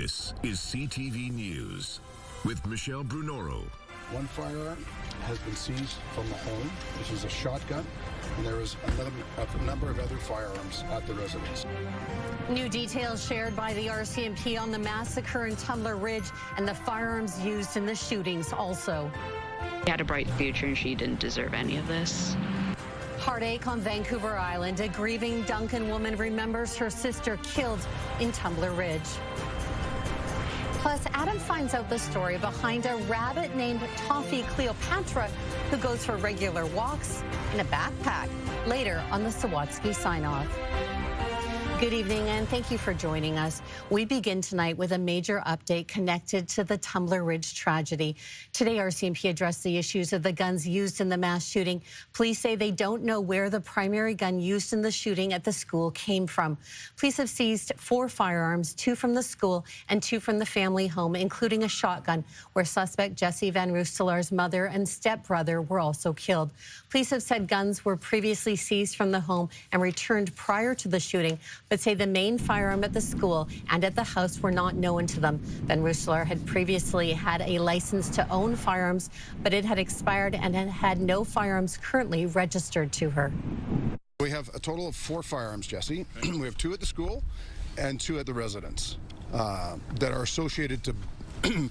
This is CTV News with Michelle Brunoro. One firearm has been seized from the home, which is a shotgun, and there is a number of other firearms at the residence. New details shared by the RCMP on the massacre in Tumbler Ridge and the firearms used in the shootings also. She had a bright future and she didn't deserve any of this. Heartache on Vancouver Island. A grieving Duncan woman remembers her sister killed in Tumbler Ridge. Plus, Adam finds out the story behind a rabbit named Toffee Cleopatra who goes for regular walks in a backpack. Later on the Sawatsky sign-off. Good evening and thank you for joining us. We begin tonight with a major update connected to the Tumbler Ridge tragedy. Today, RCMP addressed the issues of the guns used in the mass shooting. Police say they don't know where the primary gun used in the shooting at the school came from. Police have seized 4 firearms, 2 from the school and 2 from the family home, including a shotgun, where suspect Jesse Van Roostelar's mother and stepbrother were also killed. Police have said guns were previously seized from the home and returned prior to the shooting, but say the main firearm at the school and at the house were not known to them. Van Roostelar had previously had a license to own firearms, but it had expired and had no firearms currently registered to her. We have a total of 4 firearms, Jesse. We have 2 at the school and 2 at the residence that are associated to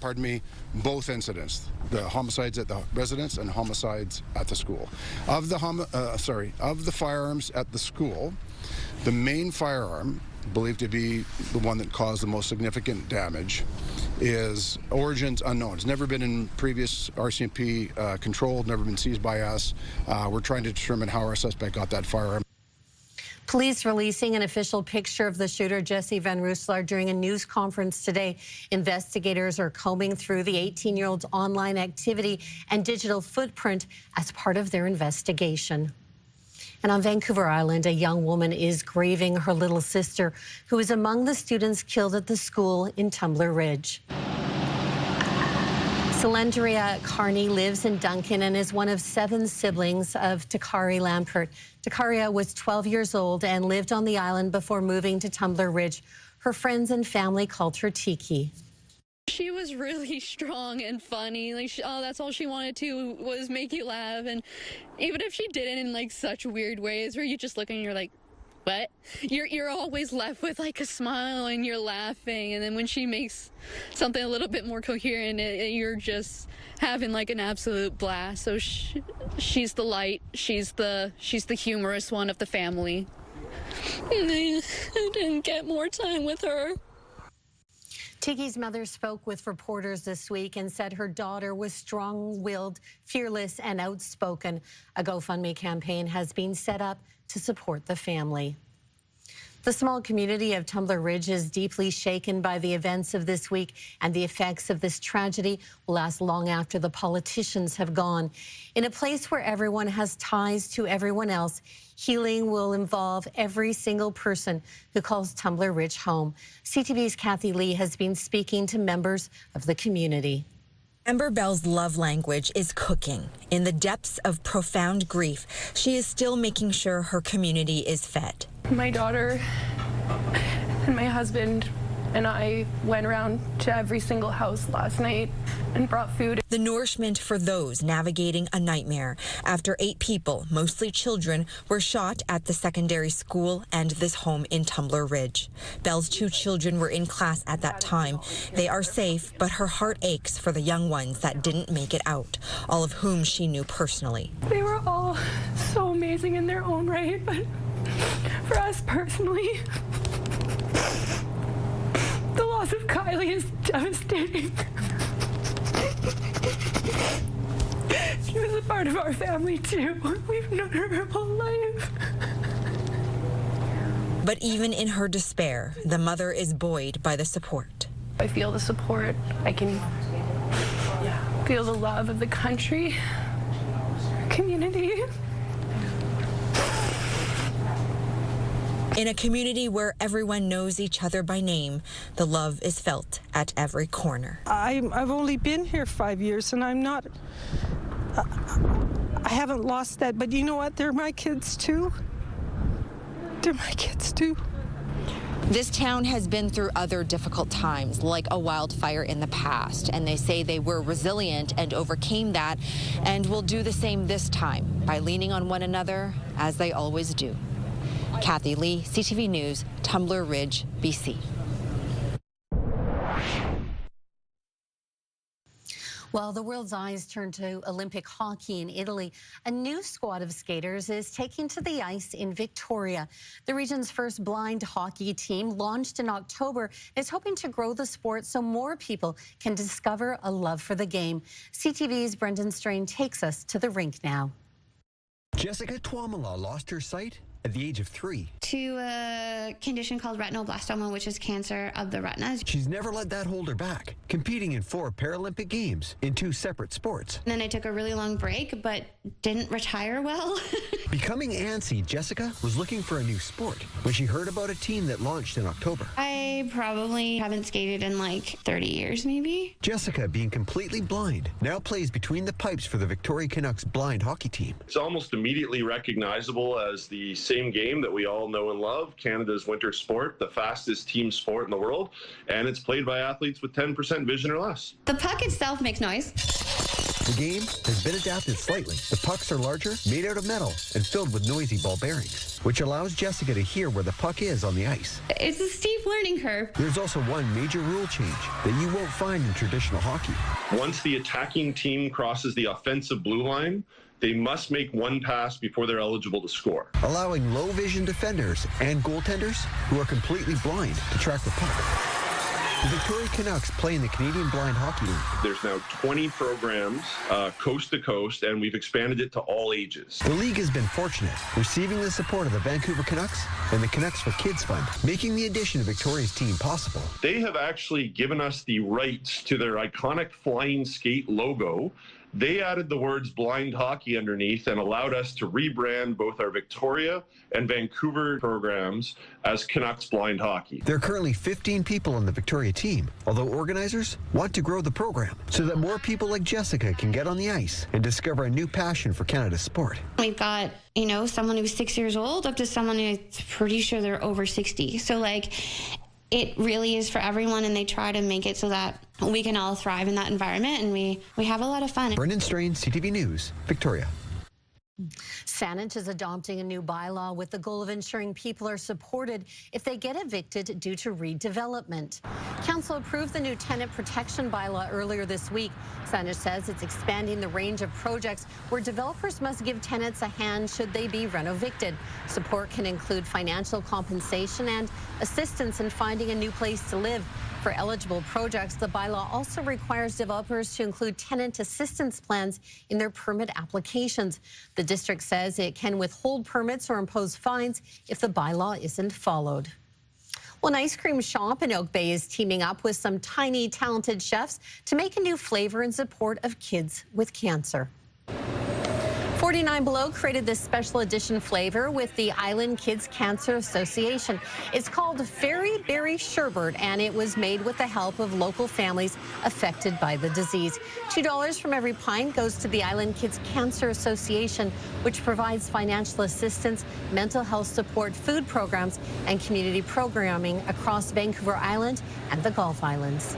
pardon me, both incidents, the homicides at the residence and homicides at the school. Of the firearms at the school, the main firearm, believed to be the one that caused the most significant damage, is origins unknown. It's never been in previous RCMP controlled, never been seized by us. We're trying to determine how our suspect got that firearm. Police releasing an official picture of the shooter, Jesse Van Roostelar, during a news conference today. Investigators are combing through the 18-year-old's online activity and digital footprint as part of their investigation. And on Vancouver Island, a young woman is grieving her little sister, who is among the students killed at the school in Tumbler Ridge. Selendria Carney lives in Duncan and is one of 7 siblings of Takari Lampert. Takaria was 12 years old and lived on the island before moving to Tumbler Ridge. Her friends and family called her Tiki. She was really strong and funny. That's all she wanted to was make you laugh. And even if she did it in like such weird ways where you just look and you're like, what? You're always left with like a smile and you're laughing, and then when she makes something a little bit more coherent, you're just having like an absolute blast. So she's the light, she's the humorous one of the family. And I didn't get more time with her. Tiki's mother spoke with reporters this week and said her daughter was strong-willed, fearless, and outspoken. A GoFundMe campaign has been set up to support the family. The small community of Tumbler Ridge is deeply shaken by the events of this week, and the effects of this tragedy will last long after the politicians have gone. In a place where everyone has ties to everyone else, healing will involve every single person who calls Tumbler Ridge home. CTV's Kathy Lee has been speaking to members of the community. Amber Bell's love language is cooking. In the depths of profound grief, she is still making sure her community is fed. My daughter and my husband and I went around to every single house last night and brought food. The nourishment for those navigating a nightmare after 8 people, mostly children, were shot at the secondary school and this home in Tumbler Ridge. Bell's 2 children were in class at that time. They are safe, but her heart aches for the young ones that didn't make it out, all of whom she knew personally. They were all so amazing in their own right, but for us personally, the loss of Kylie is devastating. She was a part of our family too. We've known her whole life. But even in her despair, the mother is buoyed by the support. I feel the support. I can feel the love of the country, community. In a community where everyone knows each other by name, the love is felt at every corner. I've only been here 5 years, and I haven't lost that, but you know what? They're my kids too. They're my kids too. This town has been through other difficult times, like a wildfire in the past, and they say they were resilient and overcame that, and will do the same this time by leaning on one another, as they always do. Kathy Lee, CTV News, Tumbler Ridge, BC. Well, the world's eyes turn to Olympic hockey in Italy. A new squad of skaters is taking to the ice in Victoria. The region's first blind hockey team, launched in October, is hoping to grow the sport so more people can discover a love for the game. CTV's Brendan Strain takes us to the rink now. Jessica Twamala lost her sight at the age of 3. To a condition called retinoblastoma, which is cancer of the retinas. She's never let that hold her back, competing in 4 Paralympic Games in 2 separate sports. And then I took a really long break, but didn't retire well. Becoming antsy, Jessica was looking for a new sport when she heard about a team that launched in October. I probably haven't skated in like 30 years, maybe. Jessica, being completely blind, now plays between the pipes for the Victoria Canucks blind hockey team. It's almost immediately recognizable as the same game that we all know and love, Canada's winter sport, the fastest team sport in the world, and it's played by athletes with 10% vision or less. The puck itself makes noise. The game has been adapted slightly. The pucks are larger, made out of metal, and filled with noisy ball bearings, which allows Jessica to hear where the puck is on the ice. It's a steep learning curve. There's also one major rule change that you won't find in traditional hockey. Once the attacking team crosses the offensive blue line, they must make one pass before they're eligible to score, allowing low vision defenders and goaltenders who are completely blind to track the puck. The Victoria Canucks play in the Canadian Blind Hockey League. There's now 20 programs coast to coast, and we've expanded it to all ages. The league has been fortunate, receiving the support of the Vancouver Canucks and the Canucks for Kids Fund, making the addition of Victoria's team possible. They have actually given us the rights to their iconic flying skate logo. They added the words blind hockey underneath and allowed us to rebrand both our Victoria and Vancouver programs as Canucks Blind Hockey. There are currently 15 people on the Victoria team, although organizers want to grow the program so that more people like Jessica can get on the ice and discover a new passion for Canada's sport. We've got, someone who's 6 years old up to someone who's pretty sure they're over 60. So it really is for everyone, and they try to make it so that we can all thrive in that environment, and we have a lot of fun. Brendan Strain, CTV News, Victoria. Saanich is adopting a new bylaw with the goal of ensuring people are supported if they get evicted due to redevelopment. Council approved the new tenant protection bylaw earlier this week. Saanich says it's expanding the range of projects where developers must give tenants a hand should they be reno-evicted. Support can include financial compensation and assistance in finding a new place to live. For eligible projects, the bylaw also requires developers to include tenant assistance plans in their permit applications. The district says it can withhold permits or impose fines if the bylaw isn't followed. Well, an ice cream shop in Oak Bay is teaming up with some tiny, talented chefs to make a new flavor in support of kids with cancer. 49 Below created this special edition flavor with the Island Kids Cancer Association. It's called Fairy Berry Sherbet, and it was made with the help of local families affected by the disease. $2 from every pint goes to the Island Kids Cancer Association, which provides financial assistance, mental health support, food programs, and community programming across Vancouver Island and the Gulf Islands.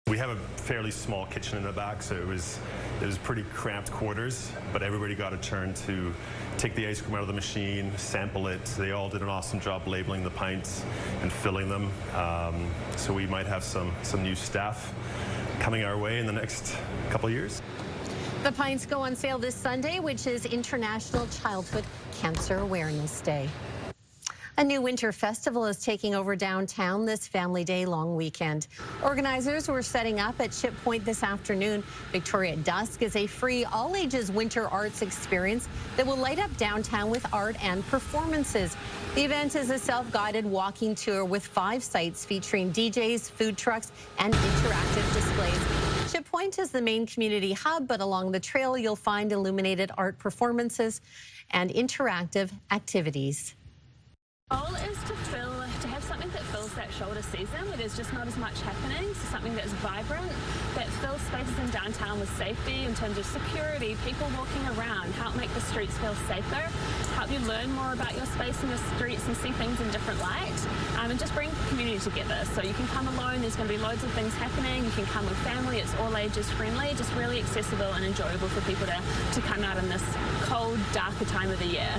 We have a fairly small kitchen in the back, so it was pretty cramped quarters, but everybody got a turn to take the ice cream out of the machine, sample it. They all did an awesome job labeling the pints and filling them. So we might have some new staff coming our way in the next couple of years. The pints go on sale this Sunday, which is International Childhood Cancer Awareness Day. A new winter festival is taking over downtown this Family Day long weekend. Organizers were setting up at Ship Point this afternoon. Victoria at Dusk is a free all-ages winter arts experience that will light up downtown with art and performances. The event is a self-guided walking tour with 5 sites featuring DJs, food trucks, and interactive displays. Ship Point is the main community hub, but along the trail you'll find illuminated art performances and interactive activities. Goal is to have something that that fills that shoulder season where there's just not as much happening, so something that's vibrant, that fills spaces in downtown with safety in terms of security, people walking around, help make the streets feel safer, help you learn more about your space in the streets and see things in different light, and just bring the community together. So you can come alone, there's going to be loads of things happening, you can come with family, it's all ages friendly, just really accessible and enjoyable for people to come out in this cold, darker time of the year.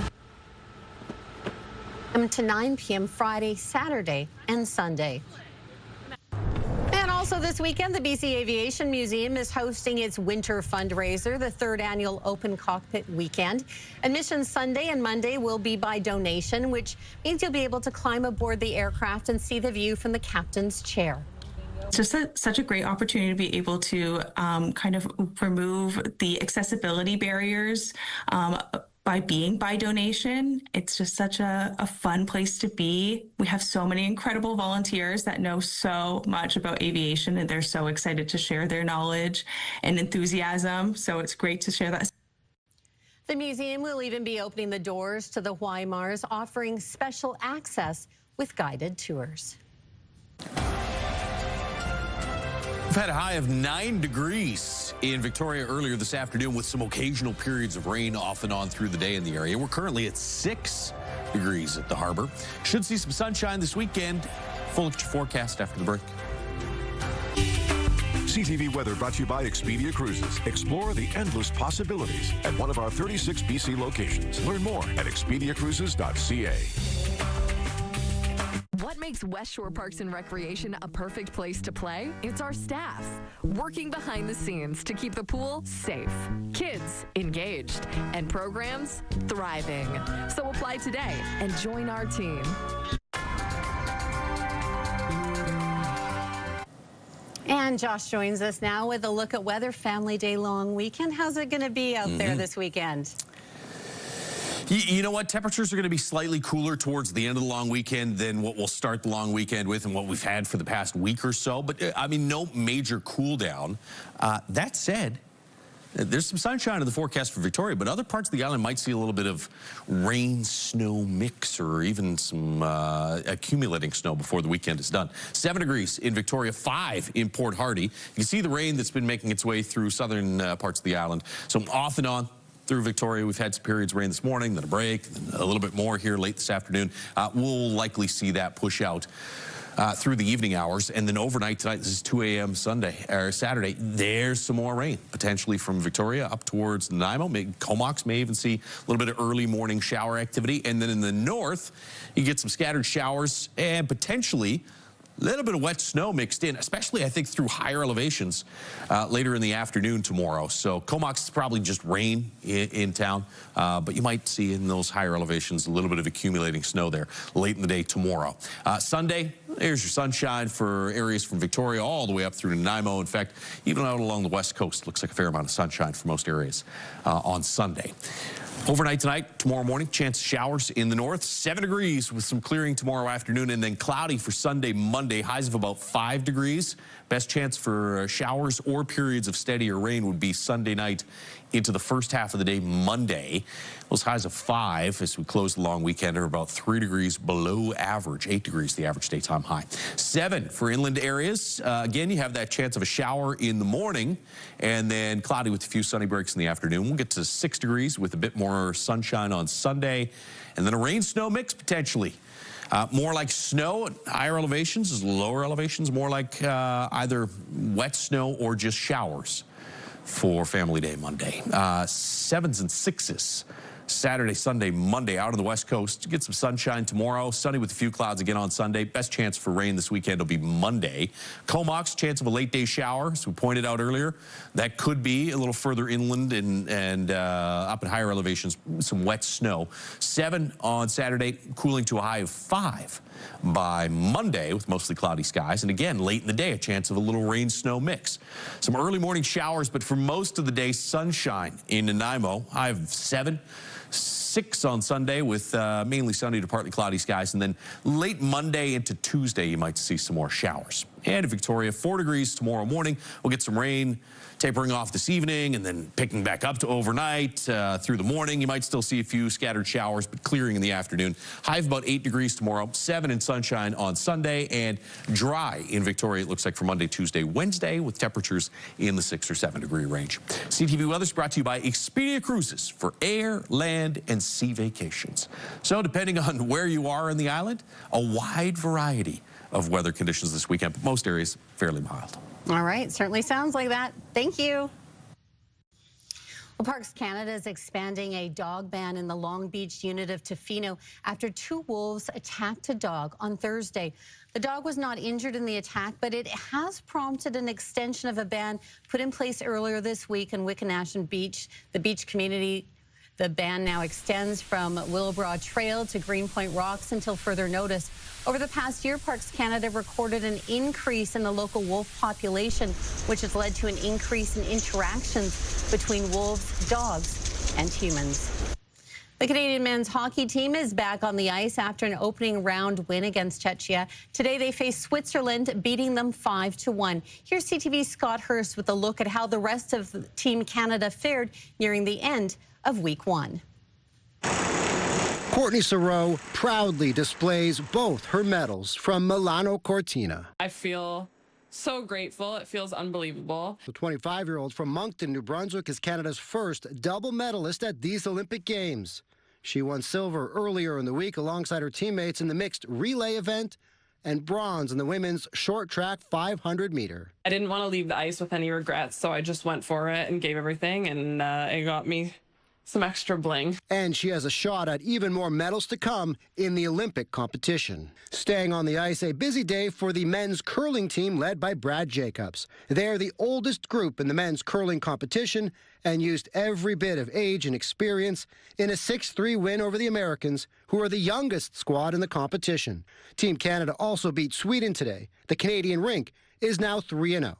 To 9 p.m. Friday, Saturday, and Sunday. And also this weekend, the BC Aviation Museum is hosting its winter fundraiser, the 3rd annual Open Cockpit Weekend. Admission Sunday and Monday will be by donation, which means you'll be able to climb aboard the aircraft and see the view from the captain's chair. It's just such a great opportunity to be able to kind of remove the accessibility barriers by being by donation. It's just such a fun place to be. We have so many incredible volunteers that know so much about aviation, and they're so excited to share their knowledge and enthusiasm. So it's great to share that. The museum will even be opening the doors to the Hawaii Mars, offering special access with guided tours. We've had a high of 9 degrees in Victoria earlier this afternoon with some occasional periods of rain off and on through the day in the area. We're currently at 6 degrees at the harbor. Should see some sunshine this weekend. Full forecast after the break. CTV weather brought to you by Expedia Cruises. Explore the endless possibilities at one of our 36 BC locations. Learn more at expediacruises.ca. What makes West Shore Parks and Recreation a perfect place to play? It's our staff, working behind the scenes to keep the pool safe, kids engaged, and programs thriving. So apply today and join our team. And Josh joins us now with a look at weather. Family Day long weekend. How's it going to be out there this weekend? You know what? Temperatures are going to be slightly cooler towards the end of the long weekend than what we'll start the long weekend with and what we've had for the past week or so. But, I mean, no major cool down. That said, there's some sunshine in the forecast for Victoria, but other parts of the island might see a little bit of rain-snow mix or even some accumulating snow before the weekend is done. 7 degrees in Victoria, 5 in Port Hardy. You can see the rain that's been making its way through southern parts of the island. So off and on through Victoria, we've had some periods of rain this morning, then a break, then a little bit more here late this afternoon. We'll likely see that push out through the evening hours, and then overnight tonight, this is 2 a.m. Saturday, there's some more rain, potentially from Victoria up towards Nanaimo. Comox may even see a little bit of early morning shower activity, and then in the north, you get some scattered showers and potentially a little bit of wet snow mixed in, especially, I think, through higher elevations later in the afternoon tomorrow. So Comox is probably just rain in town, but you might see in those higher elevations a little bit of accumulating snow there late in the day tomorrow. Sunday, there's your sunshine for areas from Victoria all the way up through Nanaimo. In fact, even out along the west coast, looks like a fair amount of sunshine for most areas on Sunday. Overnight tonight, tomorrow morning, chance of showers in the north, 7 degrees with some clearing tomorrow afternoon, and then cloudy for Sunday, Monday, highs of about 5 degrees. Best chance for showers or periods of steadier rain would be Sunday night into the first half of the day, Monday. Those highs of 5 as we close the long weekend are about 3 degrees below average, 8 degrees the average daytime high. 7 for inland areas. Again, you have that chance of a shower in the morning and then cloudy with a few sunny breaks in the afternoon. We'll get to 6 degrees with a bit more sunshine on Sunday, and then a rain-snow mix potentially. More like snow at higher elevations, lower elevations, more like either wet snow or just showers for Family Day Monday. 7s and 6s. Saturday, Sunday, Monday out on the west coast. Get some sunshine tomorrow. Sunny with a few clouds again on Sunday. Best chance for rain this weekend will be Monday. Comox, chance of a late day shower, as we pointed out earlier. That could be a little further inland and up at higher elevations, some wet snow. 7 on Saturday, cooling to a high of 5 by Monday with mostly cloudy skies. And again, late in the day, a chance of a little rain-snow mix. Some early morning showers, but for most of the day, sunshine in Nanaimo. High of 7. 6 on Sunday with mainly sunny to partly cloudy skies. And then late Monday into Tuesday, you might see some more showers. And in Victoria, 4 degrees tomorrow morning. We'll get some rain tapering off this evening and then picking back up to overnight through the morning. You might still see a few scattered showers, but clearing in the afternoon. High of about 8 degrees tomorrow, 7 in sunshine on Sunday, and dry in Victoria, it looks like, for Monday, Tuesday, Wednesday, with temperatures in the 6 or 7 degree range. CTV Weather is brought to you by Expedia Cruises for air, land, and sea vacations. So depending on where you are in the island, a wide variety of weather conditions this weekend, but most areas fairly mild. All right, certainly sounds like that. Thank you. Well, Parks Canada is expanding a dog ban in the Long Beach unit of Tofino after 2 wolves attacked a dog on Thursday. The dog was not injured in the attack, but it has prompted an extension of a ban put in place earlier this week in Wickanash Beach. The beach community. The ban now extends from Willowbrow Trail to Greenpoint Rocks until further notice. Over the past year, Parks Canada recorded an increase in the local wolf population, which has led to an increase in interactions between wolves, dogs, and humans. The Canadian men's hockey team is back on the ice after an opening round win against Czechia. Today they face Switzerland, beating them 5-1. Here's CTV's Scott Hurst with a look at how the rest of Team Canada fared nearing the end of Week 1. Courtney Saroux proudly displays both her medals from Milano Cortina. I feel so grateful. It feels unbelievable. The 25-year-old from Moncton, New Brunswick, is Canada's first double medalist at these Olympic Games. She won silver earlier in the week alongside her teammates in the mixed relay event and bronze in the women's short track 500-meter. I didn't want to leave the ice with any regrets, so I just went for it and gave everything, and it got me some extra bling. And she has a shot at even more medals to come in the Olympic competition. Staying on the ice, a busy day for the men's curling team led by Brad Jacobs. They are the oldest group in the men's curling competition and used every bit of age and experience in a 6-3 win over the Americans, who are the youngest squad in the competition. Team Canada also beat Sweden today. The Canadian rink is now 3-0.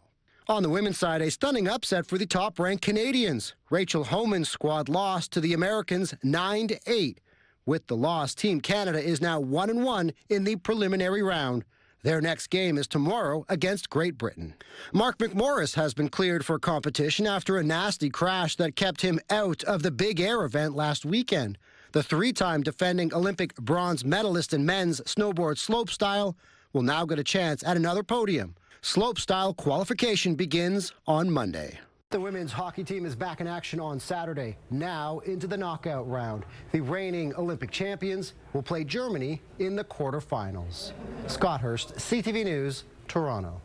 On the women's side, a stunning upset for the top-ranked Canadians. Rachel Homan's squad lost to the Americans 9-8. With the loss, Team Canada is now 1-1 in the preliminary round. Their next game is tomorrow against Great Britain. Mark McMorris has been cleared for competition after a nasty crash that kept him out of the Big Air event last weekend. The 3-time defending Olympic bronze medalist in men's snowboard slopestyle will now get a chance at another podium. Slopestyle qualification begins on Monday. The women's hockey team is back in action on Saturday, now into the knockout round. The reigning Olympic champions will play Germany in the quarterfinals. Scott Hurst, CTV News, Toronto.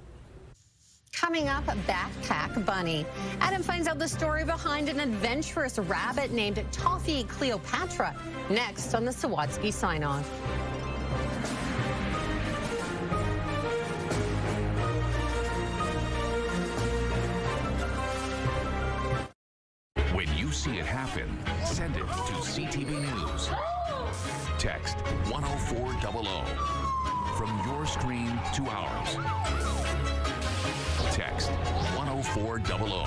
Coming up, Backpack Bunny. Adam finds out the story behind an adventurous rabbit named Toffee Cleopatra. Next on the Sawatsky Sign-Off. When you see it happen, send it to CTV News. Text 10400 from your screen to ours. Text 10400.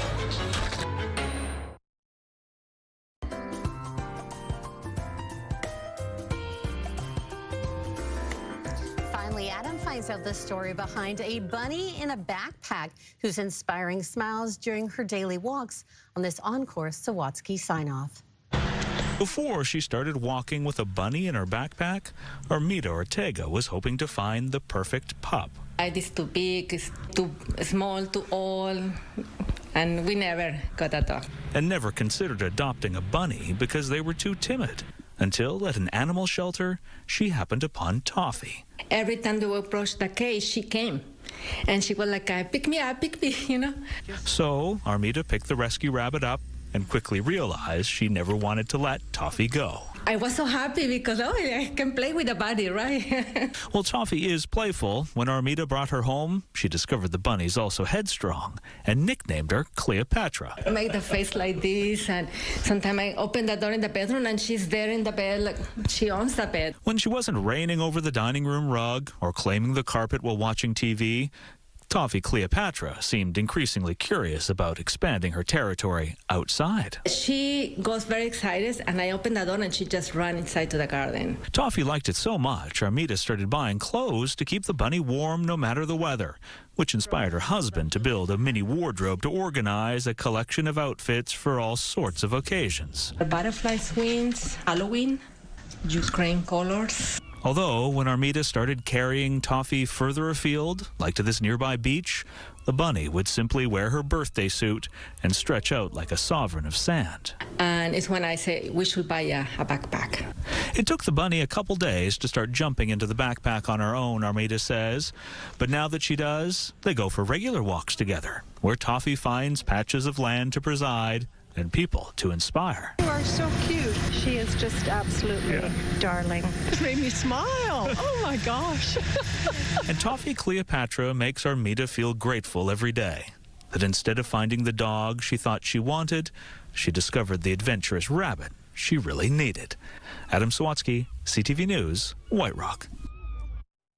Finally, Adam finds out the story behind a bunny in a backpack who's inspiring smiles during her daily walks on this Encore Sawatsky Sign-Off. Before she started walking with a bunny in her backpack, Armida Ortega was hoping to find the perfect pup. It is too big, it's too small, too old, and we never got a dog. And never considered adopting a bunny because they were too timid. Until at an animal shelter, she happened upon Toffee. Every time we approached the cage, she came. And she was like, pick me up, you know? So Armida picked the rescue rabbit up and quickly realized she never wanted to let Toffee go. I was so happy because, I can play with the bunny, right? Well, Toffee is playful. When Armida brought her home, she discovered the bunny's also headstrong and nicknamed her Cleopatra. I make the face like this, and sometimes I open the door in the bedroom and she's there in the bed, like she owns the bed. When she wasn't reigning over the dining room rug or claiming the carpet while watching TV, Toffee Cleopatra seemed increasingly curious about expanding her territory outside. She goes very excited, and I open the door, and she just ran inside to the garden. Toffee liked it so much, Armida started buying clothes to keep the bunny warm no matter the weather, which inspired her husband to build a mini wardrobe to organize a collection of outfits for all sorts of occasions. The butterfly swings, Halloween, Ukraine colors. Although, when Armida started carrying Toffee further afield, like to this nearby beach, the bunny would simply wear her birthday suit and stretch out like a sovereign of sand. And it's when I say we should buy a backpack. It took the bunny a couple days to start jumping into the backpack on her own, Armida says. But now that she does, they go for regular walks together, where Toffee finds patches of land to preside and people to inspire. You are so cute. She is just absolutely darling. It made me smile. Oh my gosh. And Toffee Cleopatra makes Armida feel grateful every day that instead of finding the dog she thought she wanted, she discovered the adventurous rabbit she really needed. Adam Sawatsky, CTV News, White Rock.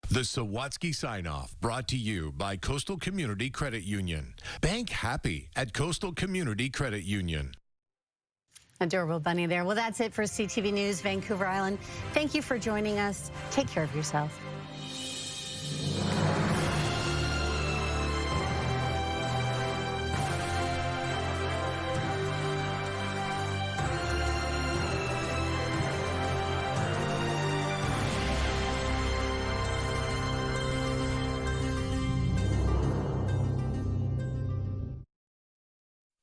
The Sawatsky Sign-Off, brought to you by Coastal Community Credit Union. Bank happy at Coastal Community Credit Union. Adorable bunny there. Well, that's it for CTV News Vancouver Island. Thank you for joining us. Take care of yourself.